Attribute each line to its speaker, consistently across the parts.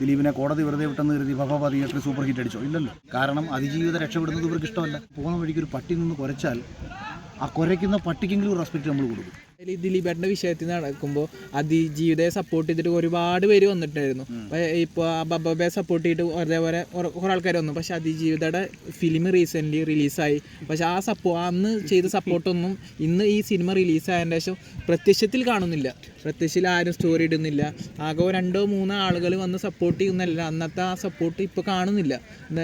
Speaker 1: ദിലീപിനെ കോടതി വെറുതെ വിട്ടെന്ന് കരുതി ഭഗവ തിയേറ്ററിൽ സൂപ്പർ ഹിറ്റ് അടിച്ചോ? ഇല്ലല്ലോ. കാരണം അതിജീവിതം രക്ഷപ്പെടുന്നത് ഇവർക്ക് ഇഷ്ടമല്ല. പോകുന്ന വഴിക്ക് ഒരു പട്ടി നിന്ന് കുരച്ചാൽ ആ കുരയ്ക്കുന്ന പട്ടിക്കെങ്കിലും ഒരു റെസ്പെക്റ്റ് നമ്മൾ കൊടുക്കും.
Speaker 2: ദിലീപേട്ടൻ്റെ വിഷയത്തിൽ നടക്കുമ്പോൾ അതിജീവിതയെ സപ്പോർട്ട് ചെയ്തിട്ട് ഒരുപാട് പേര് വന്നിട്ടായിരുന്നു. ഇപ്പോൾ ബബ്ബയെ സപ്പോർട്ട് ചെയ്തിട്ട് അതേപോലെ കുറേ ആൾക്കാർ വന്നു. പക്ഷെ അതിജീവിതയുടെ ഫിലിം റീസെൻ്റ്ലി റിലീസായി. പക്ഷെ അന്ന് ചെയ്ത സപ്പോർട്ടൊന്നും ഇന്ന് ഈ സിനിമ റിലീസായതിൻ്റെ ശേഷം പ്രത്യക്ഷത്തിൽ കാണുന്നില്ല. പ്രത്യക്ഷത്തിൽ ആരും സ്റ്റോറി ഇടുന്നില്ല. ആകെ 2-3 ആളുകൾ വന്ന് സപ്പോർട്ട് ചെയ്യുന്നില്ല. അന്നത്തെ ആ സപ്പോർട്ട് ഇപ്പോൾ കാണുന്നില്ല.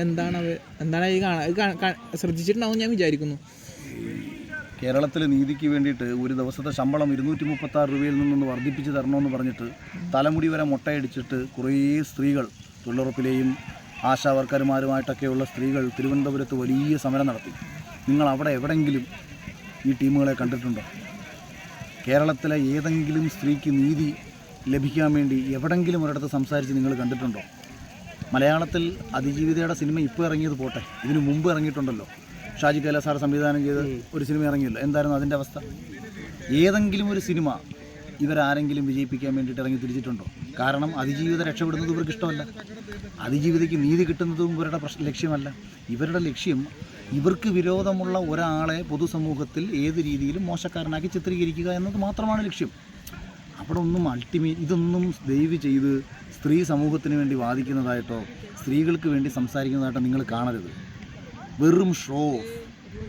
Speaker 2: എന്താണ് ഈ ശ്രദ്ധിച്ചിട്ടുണ്ടാവും ഞാൻ വിചാരിക്കുന്നു.
Speaker 1: കേരളത്തിലെ നീതിക്ക് വേണ്ടിയിട്ട് ഒരു ദിവസത്തെ ശമ്പളം 236 രൂപയിൽ നിന്നൊന്ന് വർദ്ധിപ്പിച്ച് തരണമെന്ന് പറഞ്ഞിട്ട് തലമുടി വരെ മുട്ടയടിച്ചിട്ട് കുറേ സ്ത്രീകൾ, തൊഴിലുറപ്പിലെയും ആശാ വർക്കർമാരുമായിട്ടൊക്കെയുള്ള സ്ത്രീകൾ തിരുവനന്തപുരത്ത് വലിയ സമരം നടത്തി. നിങ്ങൾ അവിടെ എവിടെയെങ്കിലും ഈ ടീമുകളെ കണ്ടിട്ടുണ്ടോ? കേരളത്തിലെ ഏതെങ്കിലും സ്ത്രീക്ക് നീതി ലഭിക്കാൻ വേണ്ടി എവിടെയെങ്കിലും ഒരിടത്ത് സംസാരിച്ച് നിങ്ങൾ കണ്ടിട്ടുണ്ടോ? മലയാളത്തിൽ അതിജീവിതയുടെ സിനിമ ഇപ്പോൾ ഇറങ്ങിയത് പോട്ടെ, ഇതിനു മുമ്പ് ഇറങ്ങിയിട്ടുണ്ടല്ലോ. ഷാജി കൈലാസ് സാർ സംവിധാനം ചെയ്ത് ഒരു സിനിമ ഇറങ്ങിയല്ലോ. എന്തായിരുന്നു അതിൻ്റെ അവസ്ഥ? ഏതെങ്കിലും ഒരു സിനിമ ഇവരാരെങ്കിലും വിജയിപ്പിക്കാൻ വേണ്ടിയിട്ട് ഇറങ്ങി തിരിച്ചിട്ടുണ്ടോ? കാരണം അതിജീവിതം രക്ഷപ്പെടുന്നത് ഇവർക്ക് ഇഷ്ടമല്ല. അതിജീവിതയ്ക്ക് നീതി കിട്ടുന്നതും ഇവരുടെ ലക്ഷ്യമല്ല. ഇവരുടെ ലക്ഷ്യം ഇവർക്ക് വിരോധമുള്ള ഒരാളെ പൊതുസമൂഹത്തിൽ ഏത് രീതിയിലും മോശക്കാരനാക്കി ചിത്രീകരിക്കുക എന്നത് മാത്രമാണ് ലക്ഷ്യം. അവിടെ ഒന്നും ഇതൊന്നും ദയവ് ചെയ്ത് സ്ത്രീ സമൂഹത്തിന് വേണ്ടി വാദിക്കുന്നതായിട്ടോ സ്ത്രീകൾക്ക് വേണ്ടി സംസാരിക്കുന്നതായിട്ടോ നിങ്ങൾ കാണരുത്. വെറും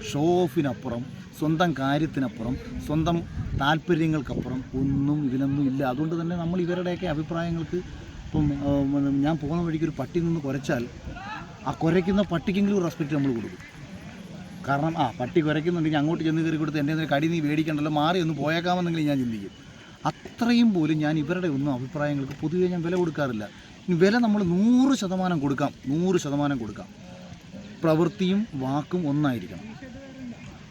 Speaker 1: ഷോ ഓഫിനപ്പുറം, സ്വന്തം കാര്യത്തിനപ്പുറം, സ്വന്തം താല്പര്യങ്ങൾക്കപ്പുറം ഒന്നും ഇതിനൊന്നും ഇല്ല. അതുകൊണ്ട് തന്നെ നമ്മൾ ഇവരുടെയൊക്കെ അഭിപ്രായങ്ങൾക്ക് ഇപ്പം ഞാൻ പോകുന്ന വഴിക്ക് ഒരു പട്ടി നിന്ന് കുരച്ചാൽ ആ കുരയ്ക്കുന്ന പട്ടിക്കെങ്കിലും ഒരു റെസ്പെക്റ്റ് നമ്മൾ കൊടുക്കും. കാരണം പട്ടി കുരയ്ക്കുന്നുണ്ടെങ്കിൽ അങ്ങോട്ട് ചെന്ന് കയറി കൊടുത്ത് എൻ്റെ കടി നീ മേടിക്കണ്ടല്ലോ, മാറി ഒന്ന് പോയേക്കാമെന്നെങ്കിലും ഞാൻ ചിന്തിക്കും. അത്രയും പോലും ഞാൻ ഇവരുടെ ഒന്നും അഭിപ്രായങ്ങൾക്ക് പൊതുവേ ഞാൻ വില കൊടുക്കാറില്ല. ഇനി വില നമ്മൾ 100% കൊടുക്കാം, 100% കൊടുക്കാം. പ്രവൃത്തിയും വാക്കും ഒന്നായിരിക്കണം.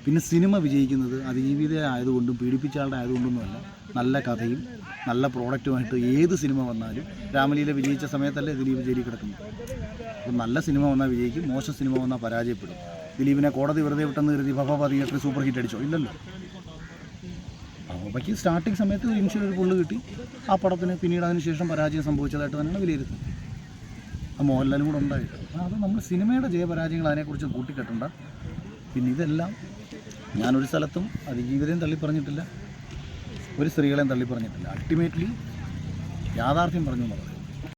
Speaker 1: പിന്നെ സിനിമ വിജയിക്കുന്നത് അതിജീവിത ആയതുകൊണ്ടും പീഡിപ്പിച്ച ആളുടെ ആയതുകൊണ്ടൊന്നുമല്ല. നല്ല കഥയും നല്ല പ്രോഡക്റ്റുമായിട്ട് ഏത് സിനിമ വന്നാലും, രാമലീല വിജയിച്ച സമയത്തല്ലേ ദിലീപ് ജയിലിൽ കിടക്കുന്നു. അപ്പം നല്ല സിനിമ വന്നാൽ വിജയിക്കും, മോശം സിനിമ വന്നാൽ പരാജയപ്പെടും. ദിലീപിനെ കോടതി വെറുതെ വിട്ടെന്ന് കരുതി ഭഗവ തിയേറ്ററിൽ സൂപ്പർ ഹിറ്റ് അടിച്ചോ? ഇല്ലല്ലോ. ഭഗവയ്ക്ക് സ്റ്റാർട്ടിങ് സമയത്ത് ഇനിഷ്യൽ ഒരു പുള്ള് കിട്ടി. ആ പടത്തിന് പിന്നീട് അതിന് ശേഷം പരാജയം സംഭവിച്ചതായിട്ട് തന്നെയാണ് വിലയിരുത്തുന്നത്. മോഹൻലാലും കൂടെ ഉണ്ടായിട്ട് അത് നമ്മൾ സിനിമയുടെ ജയപരാജയങ്ങൾ അതിനെക്കുറിച്ച് കൂട്ടിക്കെട്ടണ്ട. പിന്നെ ഇതെല്ലാം ഞാനൊരു സ്ഥലത്തും അതിജീവിതയും തള്ളിപ്പറഞ്ഞിട്ടില്ല, ഒരു സ്ത്രീകളെയും തള്ളിപ്പറഞ്ഞിട്ടില്ല. അൾട്ടിമേറ്റ്ലി യാഥാർത്ഥ്യം പറഞ്ഞു എന്നുള്ളത്.